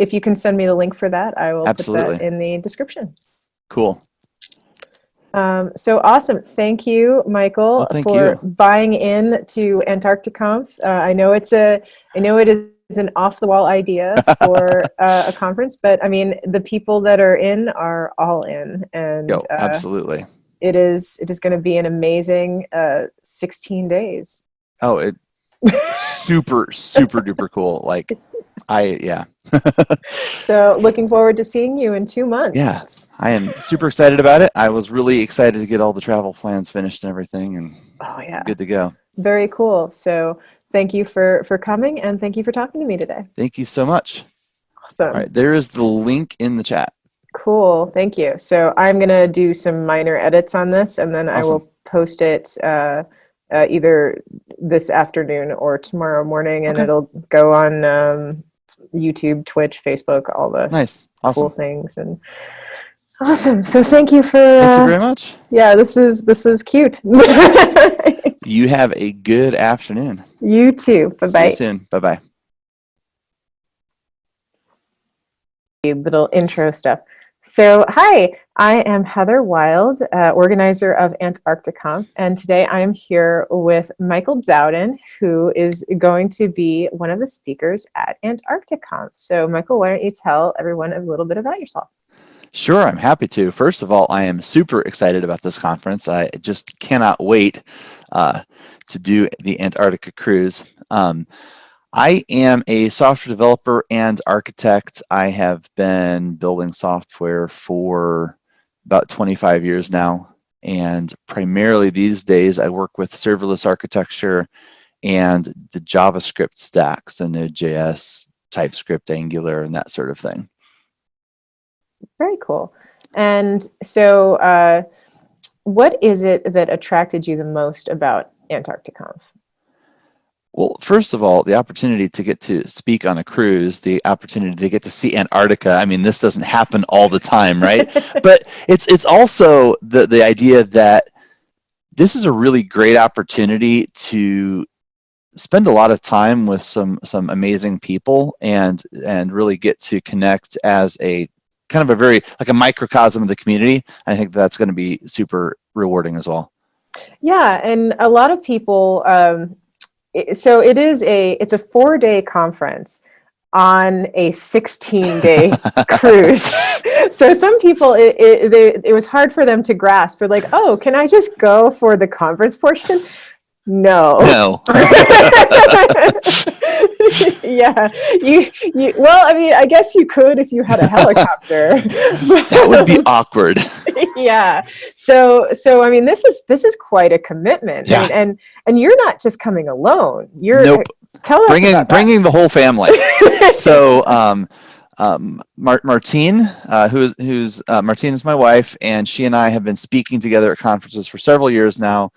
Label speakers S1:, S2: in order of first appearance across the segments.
S1: if you can send me the link for that, I will
S2: Absolutely.
S1: put that in the description.
S2: Cool.
S1: So awesome. Thank you,
S2: Well,
S1: Michael,
S2: thank
S1: for
S2: you.
S1: buying in to AntarcticConf. I know it is an off-the-wall idea for a conference, but I mean, the people that are in are all in, and
S2: Yo, absolutely.
S1: it is going to be an amazing 16 days.
S2: Oh, it's super, super duper cool. Like, yeah.
S1: So looking forward to seeing you in 2 months.
S2: Yeah, I am super excited about it. I was really excited to get all the travel plans finished and everything, and
S1: Oh
S2: I'm
S1: yeah,
S2: good to go.
S1: very cool. So thank you for coming, and thank you for talking to me today.
S2: Thank you so much. All
S1: Awesome.
S2: right, there is the link in the chat.
S1: Cool. Thank you. So I'm going to do some minor edits on this, and then I
S2: Awesome.
S1: will post it either this afternoon or tomorrow morning, and
S2: Okay,
S1: it'll go on YouTube, Twitch, Facebook, all the
S2: nice.
S1: cool
S2: Awesome.
S1: things. And awesome. So thank you for
S2: Thank you very much.
S1: yeah, this is cute.
S2: You have a good afternoon.
S1: You too. Bye
S2: See you
S1: bye.
S2: soon. Bye-bye.
S1: Little intro stuff. So, hi, I am Heather Wild, organizer of AntarcticConf, and today I am here with Michael Dowden, who is going to be one of the speakers at AntarcticConf. So, Michael, why don't you tell everyone a little bit about yourself?
S2: Sure, I'm happy to. First of all, I am super excited about this conference. I just cannot wait to do the Antarctica cruise. I am a software developer and architect. I have been building software for about 25 years now. And primarily these days, I work with serverless architecture and the JavaScript stacks, the Node.js, TypeScript, Angular, and that sort of thing.
S1: Very cool. And so, what is it that attracted you the most about AntarcticConf?
S2: Well, first of all, the opportunity to get to speak on a cruise, the opportunity to get to see Antarctica. I mean, this doesn't happen all the time, right? But it's also the idea that this is a really great opportunity to spend a lot of time with some amazing people and really get to connect as a kind of a very like a microcosm of the community. I think that's going to be super rewarding as well.
S1: Yeah, and a lot of people. So it's a 4-day conference on a 16-day cruise. So some people it was hard for them to grasp. They're like, oh, can I just go for the conference portion? No.
S2: No.
S1: Yeah, you well, I mean, I guess you could if you had a helicopter.
S2: That would be awkward.
S1: Yeah. So I mean, this is quite a commitment.
S2: Yeah.
S1: I mean, and you're not just coming alone. You're
S2: Nope.
S1: Tell us about
S2: bringing the whole family. So Martine, who's Martine is my wife, and she and I have been speaking together at conferences for several years now.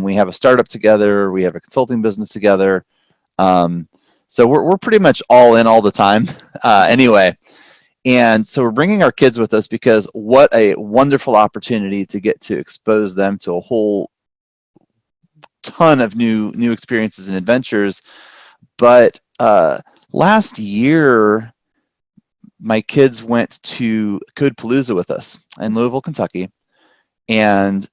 S2: We have a startup together. We have a consulting business together. So we're pretty much all in all the time. Anyway, and so we're bringing our kids with us because what a wonderful opportunity to get to expose them to a whole ton of new experiences and adventures. But last year, my kids went to Codepalooza with us in Louisville, Kentucky, and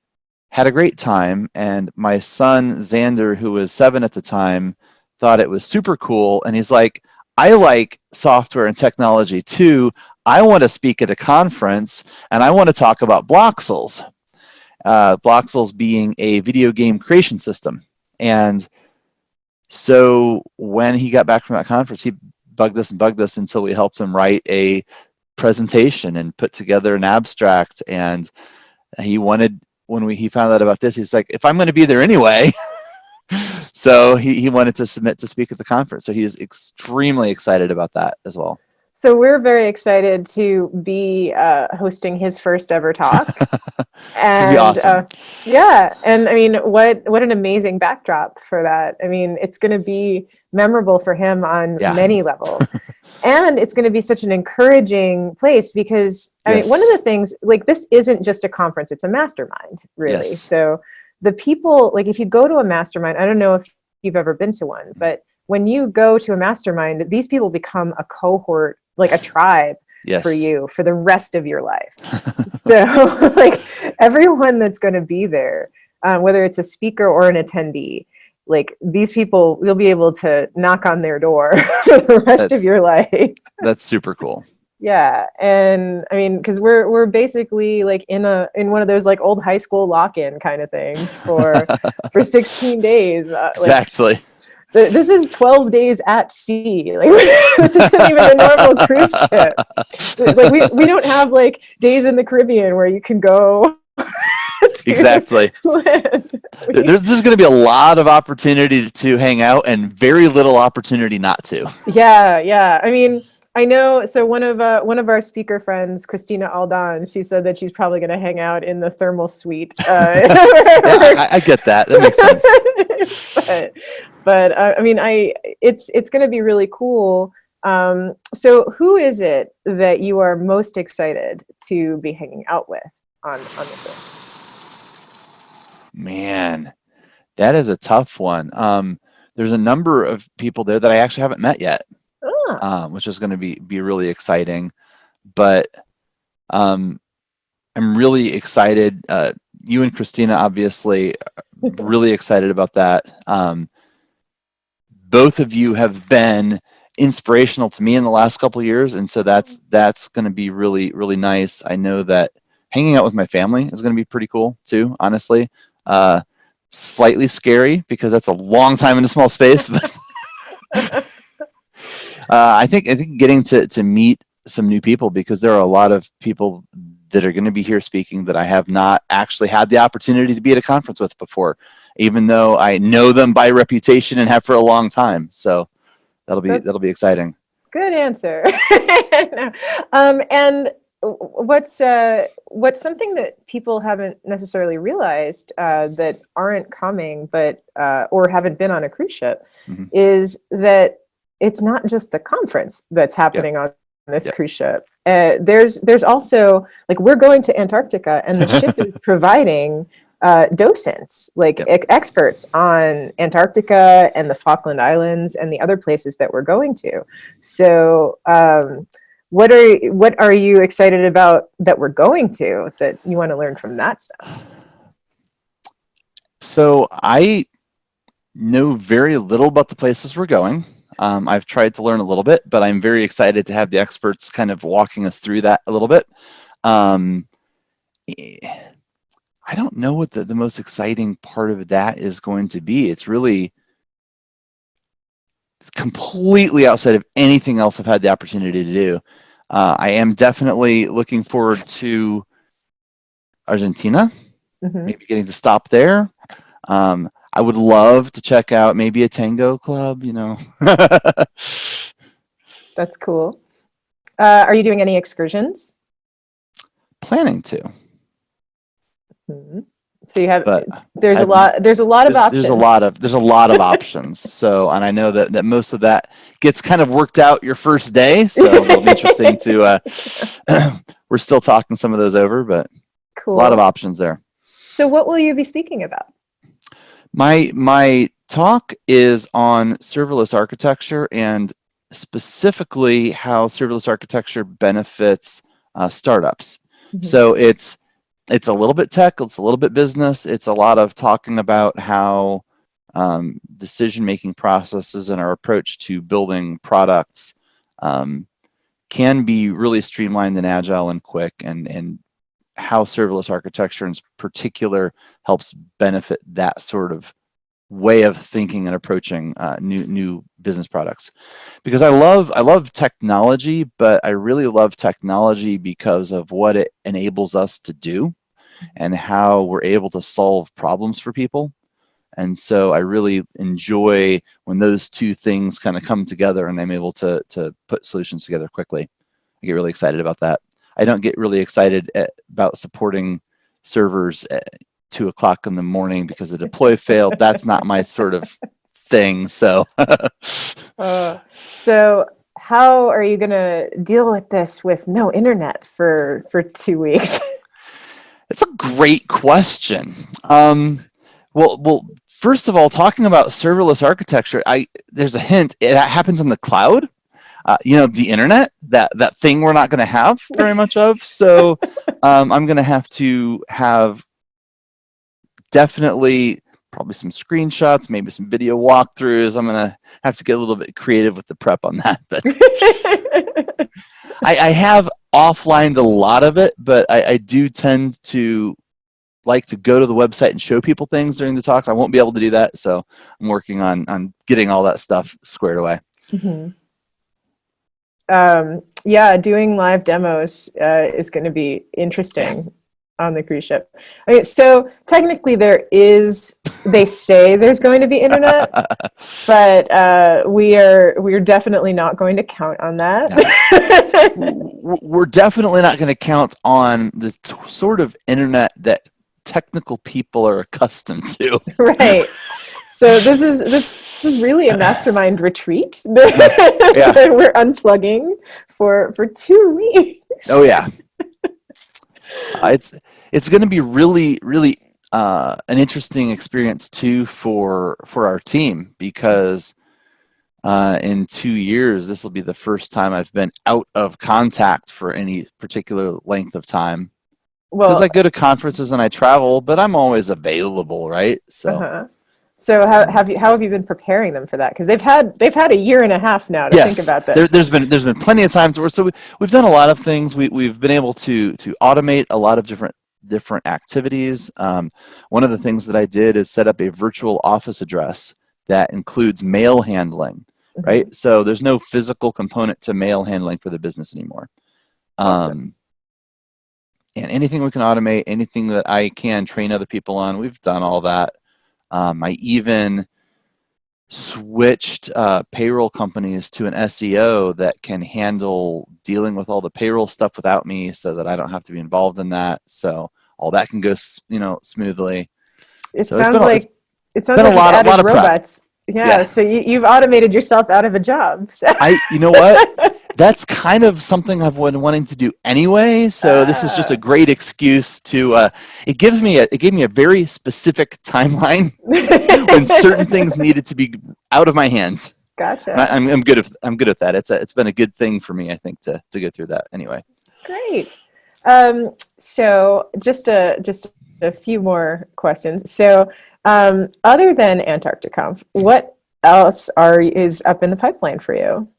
S2: had a great time. And my son, Xander, who was 7 at the time, thought it was super cool. And he's like, I like software and technology too. I want to speak at a conference, and I want to talk about Bloxels. Bloxels being a video game creation system. And so when he got back from that conference, he bugged us until we helped him write a presentation and put together an abstract. And he wanted, when he found out about this, he's like, if I'm going to be there anyway. So he wanted to submit to speak at the conference. So he is extremely excited about that as well.
S1: So we're very excited to be hosting his first ever talk.
S2: It's gonna be awesome.
S1: Yeah, and I mean, what an amazing backdrop for that. I mean, it's going to be memorable for him on many levels. And it's going to be such an encouraging place because I mean, one of the things, like, this isn't just a conference, it's a mastermind, really.
S2: Yes.
S1: So the people, like, if you go to a mastermind, I don't know if you've ever been to one, but when you go to a mastermind, these people become a cohort like a tribe for
S2: Yes.
S1: you for the rest of your life. So like everyone that's going to be there, whether it's a speaker or an attendee, like these people, you'll be able to knock on their door for the rest of
S2: That's
S1: your life.
S2: that's super cool.
S1: Yeah, and I mean, because we're basically like in one of those like old high school lock-in kind of things for 16 days. Like
S2: Exactly.
S1: this is 12 days at sea. Like this isn't even a normal cruise ship. Like we don't have like days in the Caribbean where you can go.
S2: Exactly. There's going to be a lot of opportunity to hang out and very little opportunity not to.
S1: Yeah. I mean, I know. So one of our speaker friends, Christina Aldan, she said that she's probably going to hang out in the thermal suite.
S2: Yeah, I get that. That makes sense.
S1: But I mean, it's going to be really cool. So who is it that you are most excited to be hanging out with on the trip?
S2: Man, that is a tough one. There's a number of people there that I actually haven't met yet, which is going to be really exciting. But I'm really excited. You and Christina, obviously, really excited about that. Both of you have been inspirational to me in the last couple of years, and so that's going to be really, really nice. I know that hanging out with my family is going to be pretty cool too, honestly. Slightly scary because that's a long time in a small space, but I think getting to meet some new people, because there are a lot of people that are going to be here speaking that I have not actually had the opportunity to be at a conference with before, even though I know them by reputation and have for a long time. So that'll be exciting.
S1: Good answer. And what's something that people haven't necessarily realized that aren't coming, but or haven't been on a cruise ship,
S2: Mm-hmm.
S1: is that it's not just the conference that's happening on this cruise ship. There's also, like, we're going to Antarctica, and the ship is providing docents, like experts on Antarctica and the Falkland Islands and the other places that we're going to. So what are you excited about that we're going to, that you want to learn from that stuff?
S2: So I know very little about the places we're going. I've tried to learn a little bit, but I'm very excited to have the experts kind of walking us through that a little bit. I don't know what the most exciting part of that is going to be. It's really completely outside of anything else I've had the opportunity to do. I am definitely looking forward to Argentina, maybe getting to stop there. I would love to check out maybe a tango club,
S1: That's cool. Are you doing any excursions?
S2: Planning to.
S1: Mm-hmm. So you have, there's a lot of options.
S2: There's a lot of options. So, and I know that most of that gets kind of worked out your first day. So it'll be interesting to, we're still talking some of those over, but cool. A lot of options there.
S1: So what will you be speaking about?
S2: My talk is on serverless architecture, and specifically how serverless architecture benefits startups. Mm-hmm. So it's a little bit tech, it's a little bit business, it's a lot of talking about how decision-making processes and our approach to building products can be really streamlined and agile and quick, and how serverless architecture in particular helps benefit that sort of way of thinking and approaching new business products. Because I love technology, but I really love technology because of what it enables us to do and how we're able to solve problems for people. And so I really enjoy when those two things kind of come together and I'm able to put solutions together quickly. I get really excited about that. I don't get really excited about supporting servers at 2 o'clock in the morning because the deploy failed. That's not my sort of thing. So,
S1: so how are you going to deal with this with no internet for 2 weeks?
S2: It's a great question. Well, first of all, talking about serverless architecture, there's a hint. It happens in the cloud. the internet, that thing we're not going to have very much of. So I'm going to have definitely probably some screenshots, maybe some video walkthroughs. I'm going to have to get a little bit creative with the prep on that. But I have offlined a lot of it, but I do tend to like to go to the website and show people things during the talks. I won't be able to do that, so I'm working on getting all that stuff squared away.
S1: Mm-hmm. Yeah, doing live demos is going to be interesting on the cruise ship. Okay, so technically they say there's going to be internet, but we're definitely not going to count on that.
S2: We're definitely not going to count on the sort of internet that technical people are accustomed to.
S1: Right. So this is really a mastermind retreat.
S2: Yeah.
S1: We're unplugging for 2 weeks.
S2: Oh yeah. It's going to be really an interesting experience too for our team, because in 2 years this will be the first time I've been out of contact for any particular length of time. Because I go to conferences and I travel, but I'm always available, right? So,
S1: So how have you been preparing them for that? Because they've had a year and a half now to think about this.
S2: There's been plenty of times where we've done a lot of things. We've been able to automate a lot of different activities. One of the things that I did is set up a virtual office address that includes mail handling, right? So there's no physical component to mail handling for the business anymore.
S1: Awesome.
S2: And anything we can automate, anything that I can train other people on, we've done all that. I even switched payroll companies to an SEO that can handle dealing with all the payroll stuff without me, so that I don't have to be involved in that. So all that can go, smoothly.
S1: It sounds like you've added robots. Yeah. So you've automated yourself out of a job. So.
S2: You know what? That's kind of something I've been wanting to do anyway. So this is just a great excuse to. It gave me a very specific timeline when certain things needed to be out of my hands.
S1: Gotcha.
S2: I'm good at that. It's been a good thing for me, I think, to go through that anyway.
S1: Great. So just a few more questions. So other than Antarcticonf, what else is up in the pipeline for you?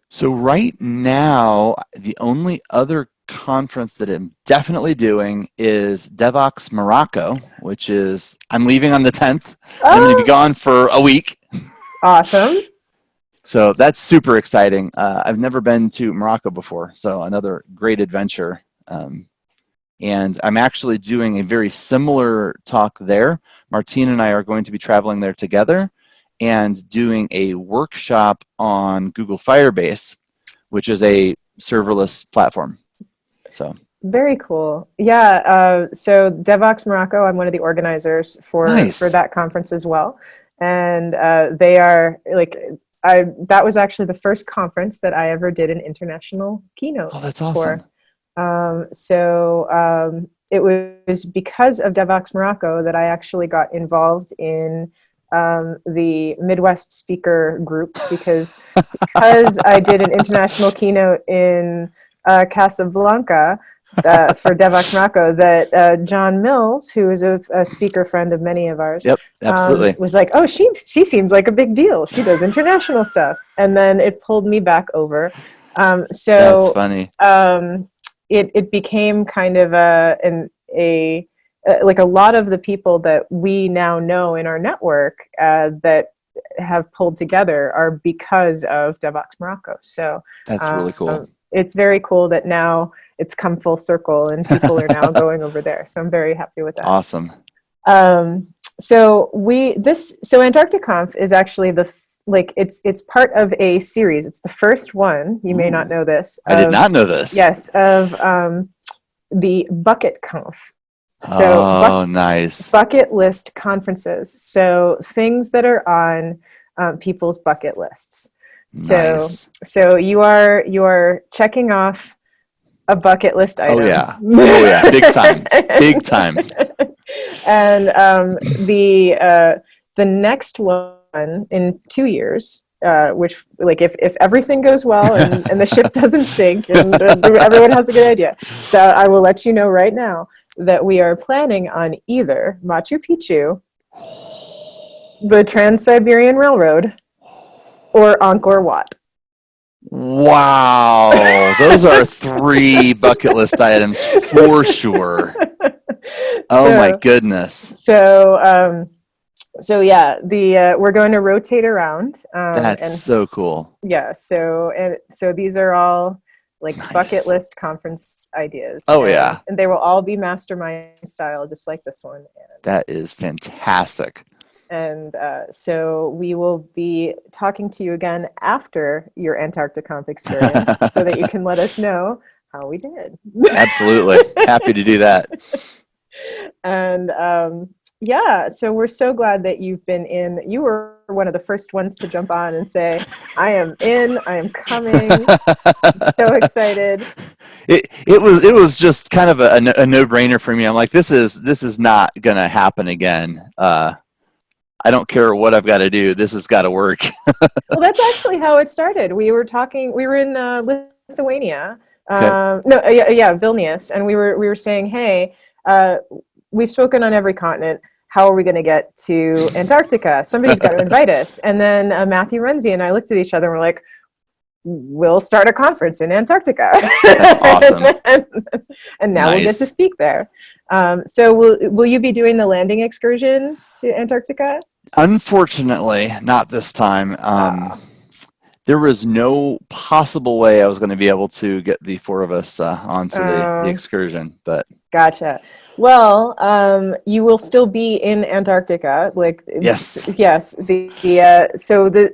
S2: So right now, the only other conference that I'm definitely doing is Devox Morocco, which is, I'm leaving on the 10th. I'm going to be gone for a week.
S1: Awesome.
S2: So that's super exciting. I've never been to Morocco before, so another great adventure. And I'm actually doing a very similar talk there. Martine and I are going to be traveling there together and doing a workshop on Google Firebase, which is a serverless platform. So
S1: very cool. Yeah. So Devox Morocco, I'm one of the organizers for that conference as well, and they are that was actually the first conference that I ever did an international keynote.
S2: Oh, that's awesome.
S1: It was because of Devox Morocco that I actually got involved in the Midwest speaker group, because I did an international keynote in Casablanca for Devox Morocco, that John Mills, who is a speaker friend of many of ours,
S2: yep, absolutely,
S1: was like, oh, she seems like a big deal. She does international stuff. And then it pulled me back over. So
S2: that's funny.
S1: It became kind of like a lot of the people that we now know in our network that have pulled together are because of Devox Morocco. So
S2: that's really cool.
S1: It's very cool that now it's come full circle and people are now going over there. So I'm very happy with that.
S2: Awesome.
S1: So Antarcticonf is actually it's part of a series. It's the first one. You may not know this.
S2: I did not know this.
S1: Yes, of the Bucket Conf. So
S2: nice.
S1: Bucket list conferences. So things that are on people's bucket lists. So you are checking off a bucket list item.
S2: Oh yeah, big time. And
S1: the next one in 2 years which like if everything goes well and the ship doesn't sink and everyone has a good idea, that I will let you know right now that we are planning on either Machu Picchu, the Trans-Siberian Railroad, or Angkor Wat.
S2: Wow, those are 3 bucket list items for sure. Oh my goodness.
S1: So yeah, we're going to rotate around.
S2: That's
S1: And
S2: so cool.
S1: yeah, so these are all like
S2: Nice.
S1: bucket list conference ideas.
S2: Oh yeah.
S1: And they will all be mastermind style, just like this one.
S2: That is fantastic.
S1: And so we will be talking to you again after your Antarctic-Conf experience so that you can let us know how we did.
S2: Absolutely. Happy to do that.
S1: And yeah, so we're so glad that you've been in. You were one of the first ones to jump on and say, I am in, I am coming. So excited.
S2: It was just kind of a no-brainer for me. I'm like, this is not gonna happen again. I don't care what I've got to do. This has got to work.
S1: Well, that's actually how it started. We were in Lithuania.
S2: Okay.
S1: Vilnius, and we were saying, hey, we've spoken on every continent. How are we going to get to Antarctica? Somebody's got to invite us. And then Matthew Renzi and I looked at each other and we're like, we'll start a conference in Antarctica.
S2: That's awesome.
S1: And now we'll get to speak there. So will you be doing the landing excursion to Antarctica? Unfortunately,
S2: not this time. There was no possible way I was going to be able to get the 4 of us onto the excursion, but
S1: gotcha. Well, you will still be in Antarctica. Like
S2: yes.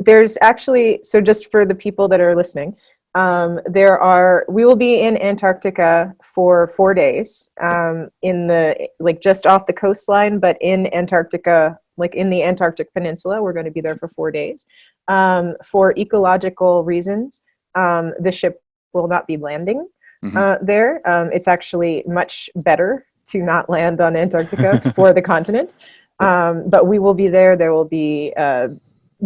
S1: There's actually, so just for the people that are listening, we will be in Antarctica for 4 days, in the, like just off the coastline, but in Antarctica, like in the Antarctic Peninsula. We're going to be there for 4 days. For ecological reasons, the ship will not be landing there. It's actually much better to not land on Antarctica for the continent. But we will be there. There will be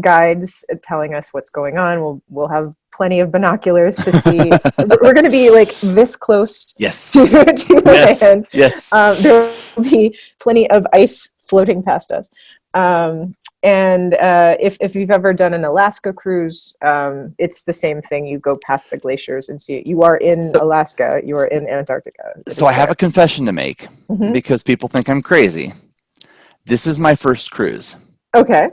S1: guides telling us what's going on. We'll have plenty of binoculars to see. We're going to be like this close
S2: yes.
S1: to the land.
S2: Yes.
S1: There will be plenty of ice floating past us. And if you've ever done an Alaska cruise, it's the same thing. You go past the glaciers and see it. You are in Alaska. You are in Antarctica.
S2: So I have a confession to make because people think I'm crazy. This is my first cruise.
S1: Okay.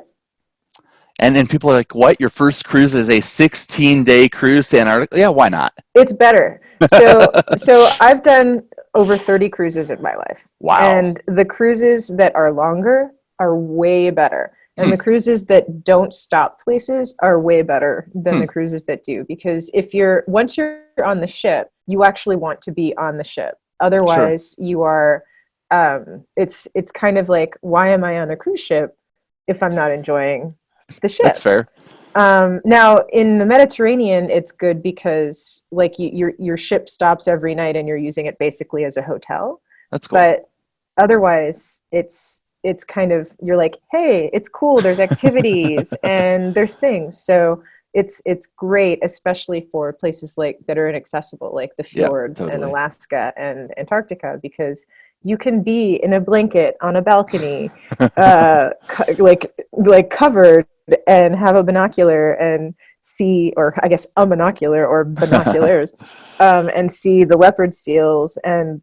S2: And then people are like, what? Your first cruise is a 16-day cruise to Antarctica? Yeah, why not?
S1: It's better. So I've done over 30 cruises in my life.
S2: Wow.
S1: And the cruises that are longer are way better. And the cruises that don't stop places are way better than the cruises that do. Because once you're on the ship, you actually want to be on the ship. Otherwise, you are, it's kind of like, why am I on a cruise ship if I'm not enjoying the ship?
S2: That's fair.
S1: Now in the Mediterranean, it's good because like your ship stops every night and you're using it basically as a hotel.
S2: That's cool.
S1: But otherwise, it's kind of, you're like, hey, it's cool. There's activities and there's things. So it's great, especially for places like that are inaccessible, like the fjords and Alaska and Antarctica, because you can be in a blanket on a balcony, like covered, and have a binocular and see, or I guess a monocular or binoculars, and see the leopard seals and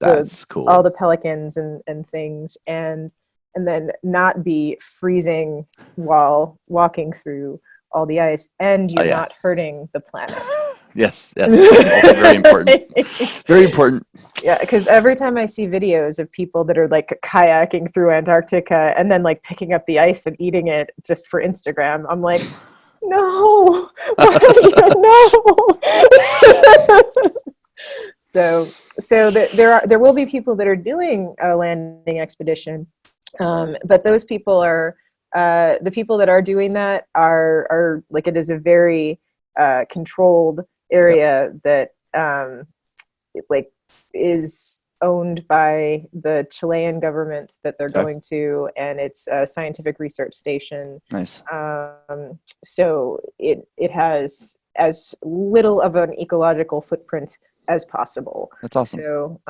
S2: cool.
S1: all the pelicans and things, and then not be freezing while walking through all the ice, and you're not hurting the planet.
S2: Yes, that's also very important. Very important.
S1: Yeah, because every time I see videos of people that are like kayaking through Antarctica and then like picking up the ice and eating it just for Instagram, I'm like, no, no. So there will be people that are doing a landing expedition, but those people are the people that are doing that are like, it is a very controlled area that like is owned by the Chilean government that they're
S2: Okay.
S1: going to, and it's a scientific research station.
S2: Nice.
S1: So it has as little of an ecological footprint as possible.
S2: That's awesome.
S1: So,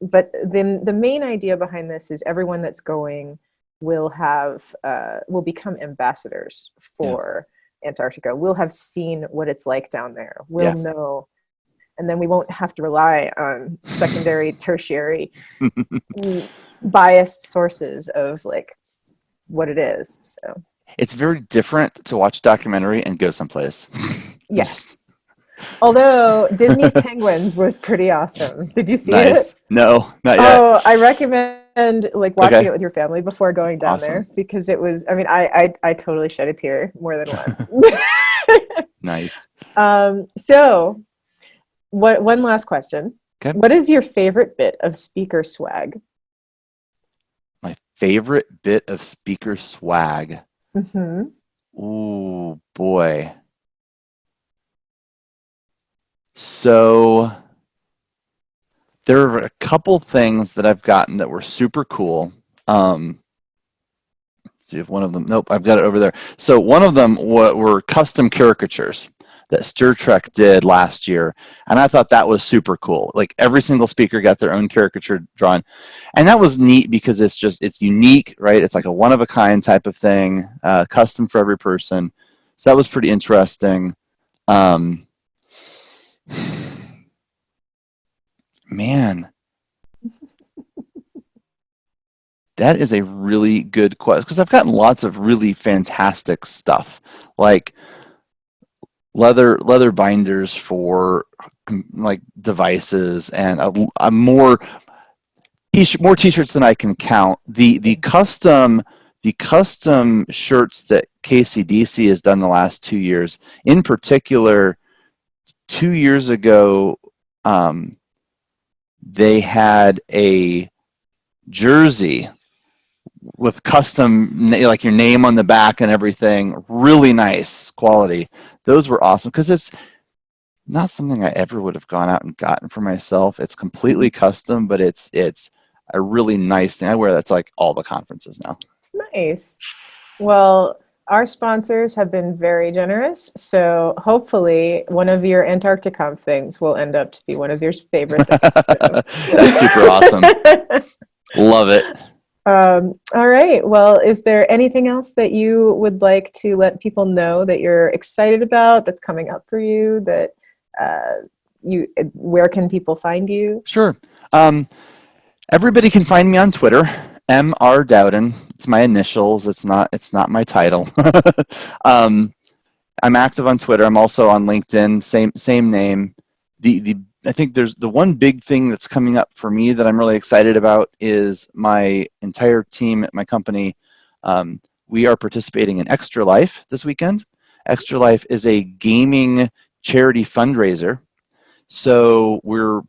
S1: but then the main idea behind this is everyone that's going will become ambassadors for Antarctica. We'll have seen what it's like down there. We'll know, and then we won't have to rely on secondary, tertiary, biased sources of like what it is. So
S2: it's very different to watch a documentary and go someplace.
S1: yes. Although Disney's Penguins was pretty awesome. Did you see it?
S2: No, not yet.
S1: Oh, I recommend like watching it with your family before going down there, because it was, I mean, I totally shed a tear more than once.
S2: Nice.
S1: So one last question.
S2: Okay.
S1: What is your favorite bit of speaker swag?
S2: My favorite bit of speaker swag.
S1: Mm-hmm.
S2: Ooh, boy. So there are a couple things that I've gotten that were super cool. Let's see if one of them, nope, I've got it over there. So one of them were custom caricatures that Stir Trek did last year. And I thought that was super cool. Like every single speaker got their own caricature drawn. And that was neat because it's unique, right? It's like a one-of-a-kind type of thing, custom for every person. So that was pretty interesting. Man, that is a really good question, because I've gotten lots of really fantastic stuff, like leather binders for like devices, and more t-shirts than I can count. The custom shirts that KCDC has done the last 2 years, in particular, 2 years ago, they had a jersey with custom, like your name on the back and everything. Really nice quality. Those were awesome, because it's not something I ever would have gone out and gotten for myself. It's completely custom, but it's a really nice thing. I wear that to like all the conferences now.
S1: Nice. Well, our sponsors have been very generous, so hopefully one of your Antarctica things will end up to be one of your favorite things. So.
S2: That's super awesome. Love it.
S1: All right. Well, is there anything else that you would like to let people know that you're excited about, that's coming up for you, that where can people find you?
S2: Sure. Everybody can find me on Twitter, Mr. Dowden. It's my initials. It's not my title. I'm active on Twitter. I'm also on LinkedIn. Same name. I think there's the one big thing that's coming up for me that I'm really excited about is my entire team at my company. We are participating in Extra Life this weekend. Extra Life is a gaming charity fundraiser. So we're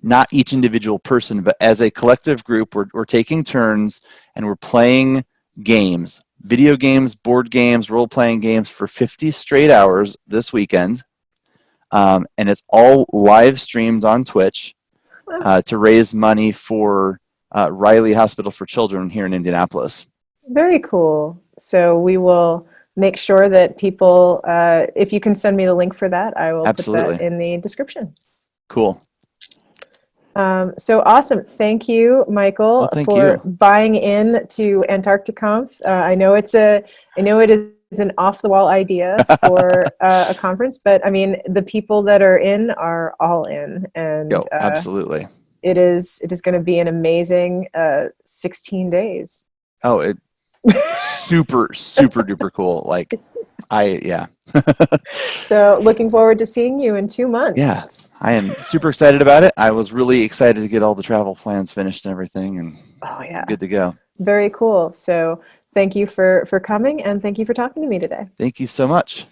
S2: not each individual person, but as a collective group, we're taking turns and we're playing games, video games, board games, role-playing games for 50 straight hours this weekend. And it's all live streamed on Twitch to raise money for Riley Hospital for Children here in Indianapolis.
S1: Very cool. So we will make sure that people, if you can send me the link for that, I will put that in the description.
S2: Cool.
S1: So awesome. Thank you, Michael, for buying in to Antarcticonf. I know it is an off-the-wall idea for a conference, but I mean, the people that are in are all in, and
S2: absolutely.
S1: It is going to be an amazing 16 days.
S2: Oh, it's super duper cool. Like,
S1: So looking forward to seeing you in 2 months.
S2: Yeah, I am super excited about it. I was really excited to get all the travel plans finished and everything, and good to go.
S1: Very cool. So thank you for coming, and thank you for talking to me today.
S2: Thank you so much.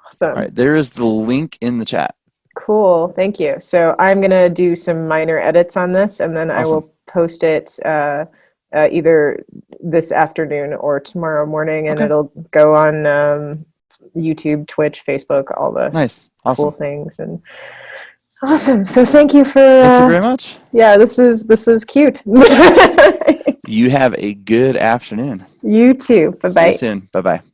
S1: Awesome.
S2: All right, there is the link in the chat.
S1: Cool. Thank you. So I'm going to do some minor edits on this, and then I will post it either this afternoon or tomorrow morning, and it'll go on YouTube, Twitch, Facebook, all the cool things. And Awesome. So thank you for
S2: Thank you very much.
S1: yeah, this is cute.
S2: You have a good afternoon.
S1: You too.
S2: See you
S1: Bye-bye.
S2: soon. Bye bye.